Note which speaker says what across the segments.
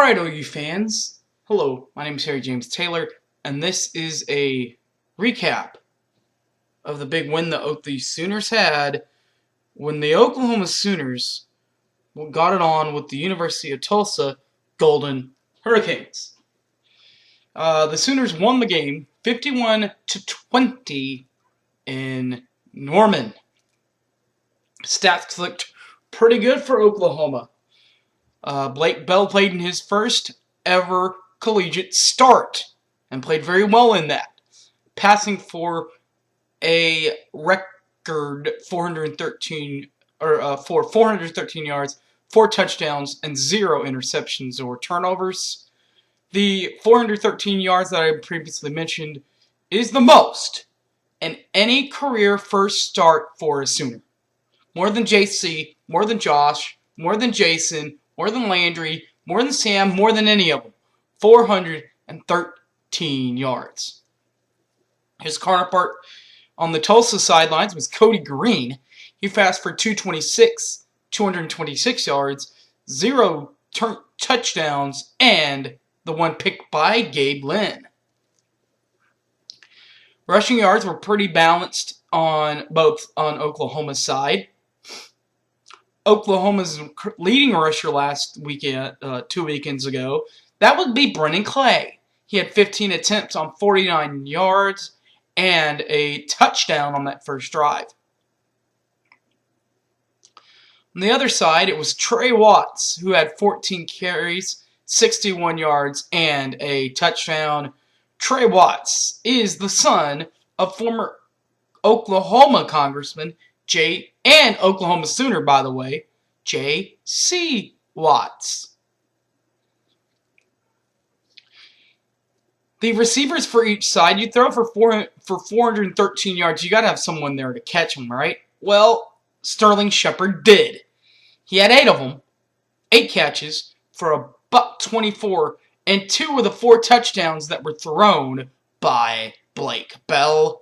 Speaker 1: Alright, OU fans. Hello, my name is Harry James Taylor, and this is a recap of the big win the Sooners had when the Oklahoma Sooners got it on with the University of Tulsa Golden Hurricanes. The Sooners won the game 51-20 in Norman. Stats looked pretty good for Oklahoma. Blake Bell played in his first ever collegiate start and played very well in that, passing for a record 413 yards, 4 touchdowns, and 0 interceptions or turnovers. The 413 yards that I previously mentioned is the most in any career first start for a Sooner. More than JC, more than Josh, more than Jason, more than Landry, more than Sam, more than any of them. 413 yards. His counterpart on the Tulsa sidelines was Cody Green. He passed for 226 yards, 0 touchdowns, and the 1 pick by Gabe Lynn. Rushing yards were pretty balanced on Oklahoma's side. Oklahoma's leading rusher last weekend, 2 weekends ago, that would be Brennan Clay. He had 15 attempts on 49 yards and a touchdown on that first drive. On the other side, it was Trey Watts, who had 14 carries, 61 yards, and a touchdown. Trey Watts is the son of former Oklahoma Congressman and Oklahoma Sooner, by the way, J.C. Watts. The receivers for each side, you throw for 413 yards, you got to have someone there to catch them, right? Well, Sterling Shepard did. He had 8 of them, 8 catches for $124, and 2 of the 4 touchdowns that were thrown by Blake Bell.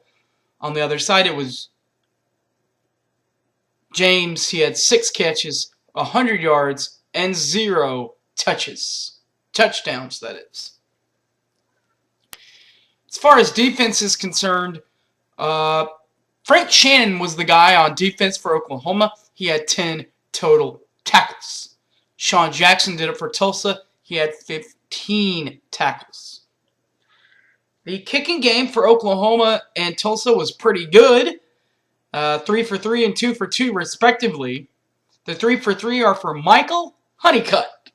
Speaker 1: On the other side, it was James. He had 6 catches, 100 yards, and 0 touchdowns, that is. As far as defense is concerned, Frank Shannon was the guy on defense for Oklahoma. He had 10 total tackles. Sean Jackson did it for Tulsa. He had 15 tackles. The kicking game for Oklahoma and Tulsa was pretty good. 3 for 3 and 2 for 2 respectively. The 3 for 3 are for Michael Honeycutt.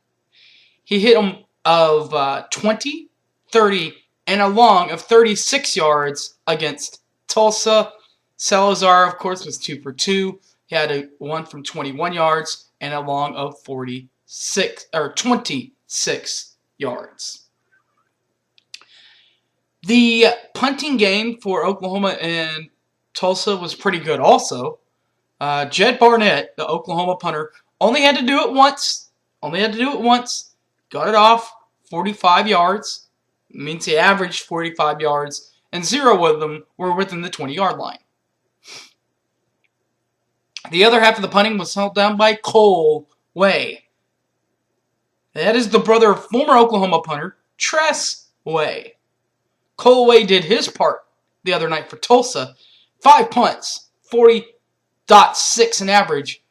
Speaker 1: He hit them of 20, 30, and a long of 36 yards against Tulsa. Salazar, of course, was 2 for 2. He had one from 21 yards and a long of 26 yards. The punting game for Oklahoma and Tulsa was pretty good also. Jed Barnett, the Oklahoma punter, only had to do it once. Got it off 45 yards. It means he averaged 45 yards, and 0 of them were within the 20-yard line. The other half of the punting was held down by Cole Way. That is the brother of former Oklahoma punter Tress Way. Cole Way did his part the other night for Tulsa. 5 punts, 40.6 in average.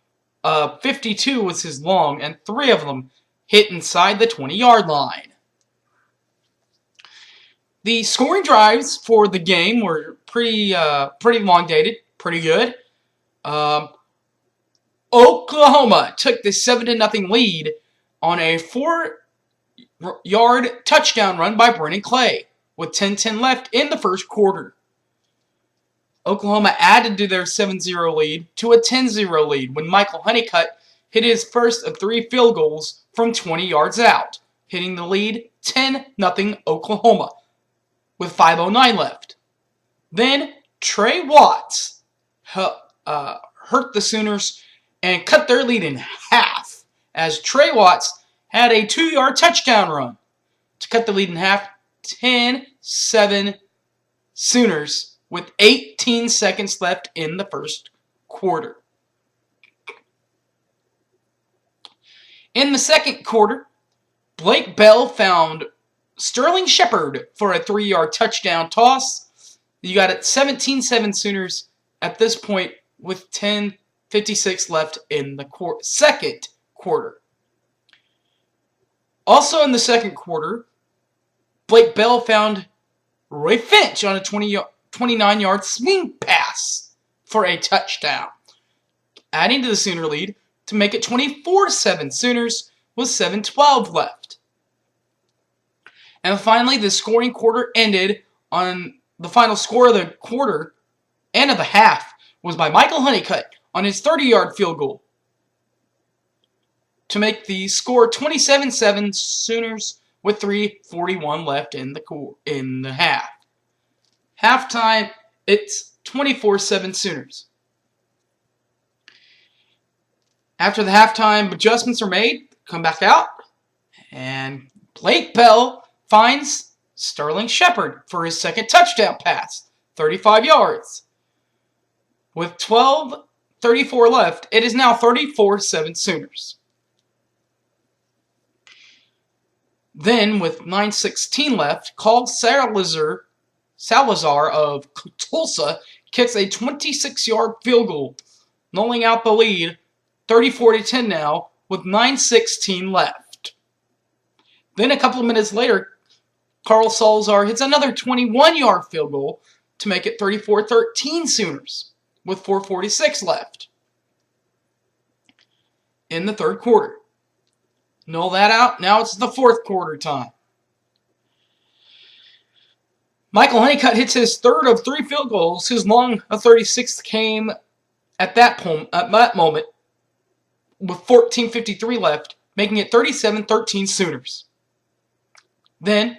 Speaker 1: 52 was his long, and 3 of them hit inside the 20-yard line. The scoring drives for the game were pretty long-dated, pretty good. Oklahoma took the 7-0 lead on a 4-yard touchdown run by Brennan Clay with 10:10 left in the first quarter. Oklahoma added to their 7-0 lead to a 10-0 lead when Michael Honeycutt hit his first of 3 field goals from 20 yards out, hitting the lead 10-0 Oklahoma with 5:09 left. Then Trey Watts hurt the Sooners and cut their lead in half as Trey Watts had a 2-yard touchdown run to cut the lead in half. 10-7 Sooners with 18 seconds left in the first quarter. In the second quarter, Blake Bell found Sterling Shepard for a 3-yard touchdown toss. You got it 17-7 Sooners at this point with 10:56 left in the second quarter. Also in the second quarter, Blake Bell found Roy Finch on a 29-yard swing pass for a touchdown, adding to the Sooner lead to make it 24-7 Sooners with 7:12 left. And finally, the scoring quarter ended on the final score of the quarter and of the half was by Michael Honeycutt on his 30-yard field goal to make the score 27-7 Sooners with 3:41 left in the half. Halftime, it's 24-7 Sooners. After the halftime adjustments are made, come back out, and Blake Bell finds Sterling Shepard for his second touchdown pass, 35 yards. With 12:34 left, it is now 34-7 Sooners. Then, with 9:16 left, Carl Salazar of Tulsa kicks a 26-yard field goal, nulling out the lead, 34-10 now, with 9:16 left. Then, a couple of minutes later, Carl Salazar hits another 21-yard field goal to make it 34-13 Sooners, with 4:46 left in the third quarter. Null that out. Now it's the fourth quarter time. Michael Honeycutt hits his third of 3 field goals. His long 36th came at that moment with 14:53 left, making it 37-13 Sooners. Then,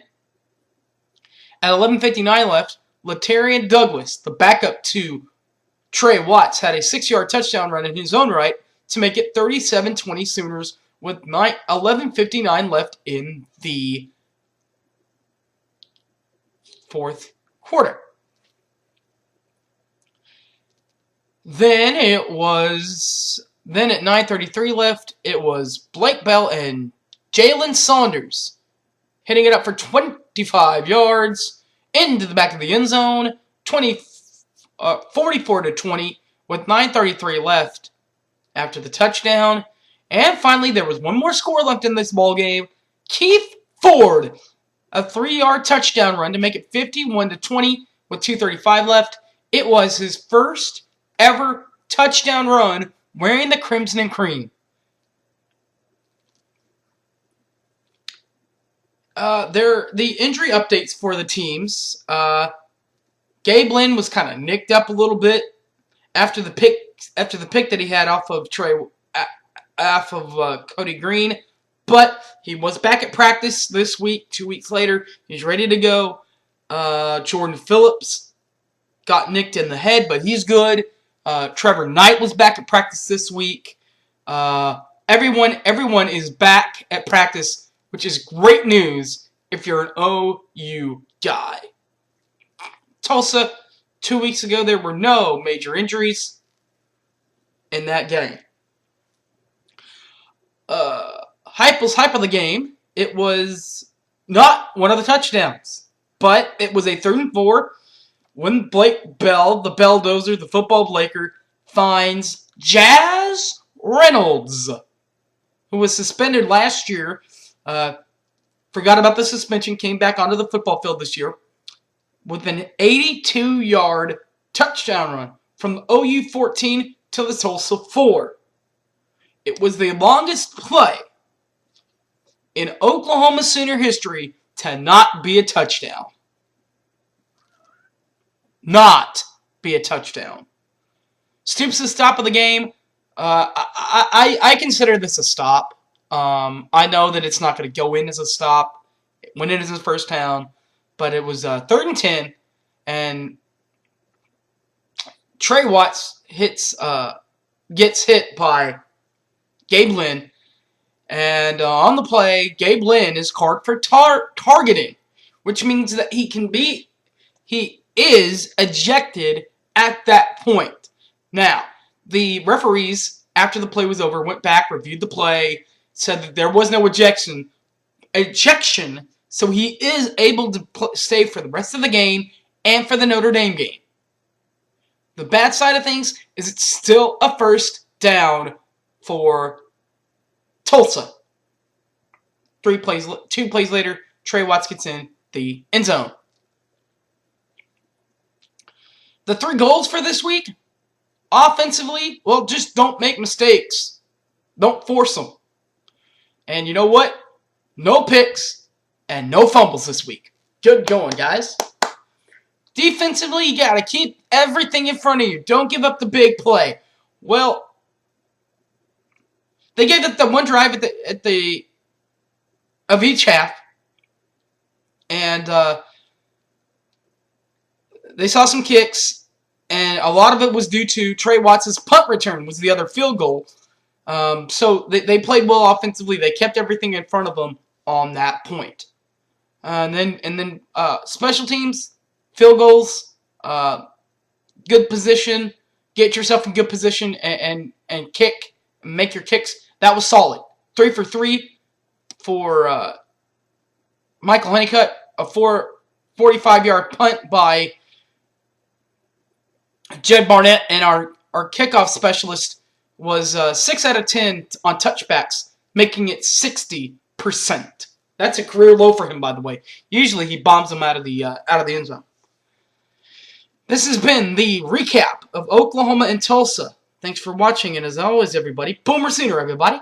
Speaker 1: at 11:59 left, Latarian Douglas, the backup to Trey Watts, had a 6-yard touchdown run in his own right to make it 37-20 Sooners with 11:59 left in the fourth quarter. Then at 9:33 left, it was Blake Bell and Jalen Saunders hitting it up for 25 yards into the back of the end zone, 44-20 with 9:33 left after the touchdown. And finally, there was one more score left in this ball game. Keith Ford, a 3-yard touchdown run to make it 51-20 with 2:35 left. It was his first ever touchdown run wearing the crimson and cream. The injury updates for the teams. Gabe Lynn was kind of nicked up a little bit after the pick that he had off of Cody Green, but he was back at practice this week. 2 weeks later, he's ready to go. Jordan Phillips got nicked in the head, but he's good. Trevor Knight was back at practice this week. Everyone is back at practice, which is great news if you're an OU guy. Tulsa, 2 weeks ago, there were no major injuries in that game. Hype of the game. It was not one of the touchdowns, but it was a 3rd and 4 when Blake Bell, the Belldozer, the football Blaker, finds Jazz Reynolds, who was suspended last year. Forgot about the suspension, came back onto the football field this year with an 82-yard touchdown run from the OU 14 to the Tulsa 4. It was the longest play in Oklahoma Sooner history to not be a touchdown. Not be a touchdown. Stoops' stop of the game. I consider this a stop. I know that it's not going to go in as a stop when it is his first down, but it was 3rd and 10, and Trey Watts gets hit by Gabe Lynn, and on the play, Gabe Lynn is carded for targeting, which means that he is ejected at that point. Now, the referees, after the play was over, went back, reviewed the play, said that there was no ejection, ejection, so he is able to stay for the rest of the game and for the Notre Dame game. The bad side of things is it's still a first down for Tulsa. 2 plays later, Trey Watts gets in the end zone. The 3 goals for this week, offensively, well, just don't make mistakes. Don't force them. And you know what? No picks and no fumbles this week. Good going, guys. Defensively, you got to keep everything in front of you. Don't give up the big play. Well, they gave up the one drive of each half. And they saw some kicks. And a lot of it was due to Trey Watts' punt return was the other field goal. So they played well offensively. They kept everything in front of them on that point. And then special teams, field goals, good position, get yourself in good position and kick, make your kicks. That was solid. 3 for 3 for Michael Honeycutt, a 45-yard punt by Jed Barnett, and our kickoff specialist was 6 out of 10 on touchbacks, making it 60%. That's a career low for him, by the way. Usually he bombs them out of the end zone. This has been the recap of Oklahoma and Tulsa. Thanks for watching, and as always, everybody, Boomer Sooner, everybody.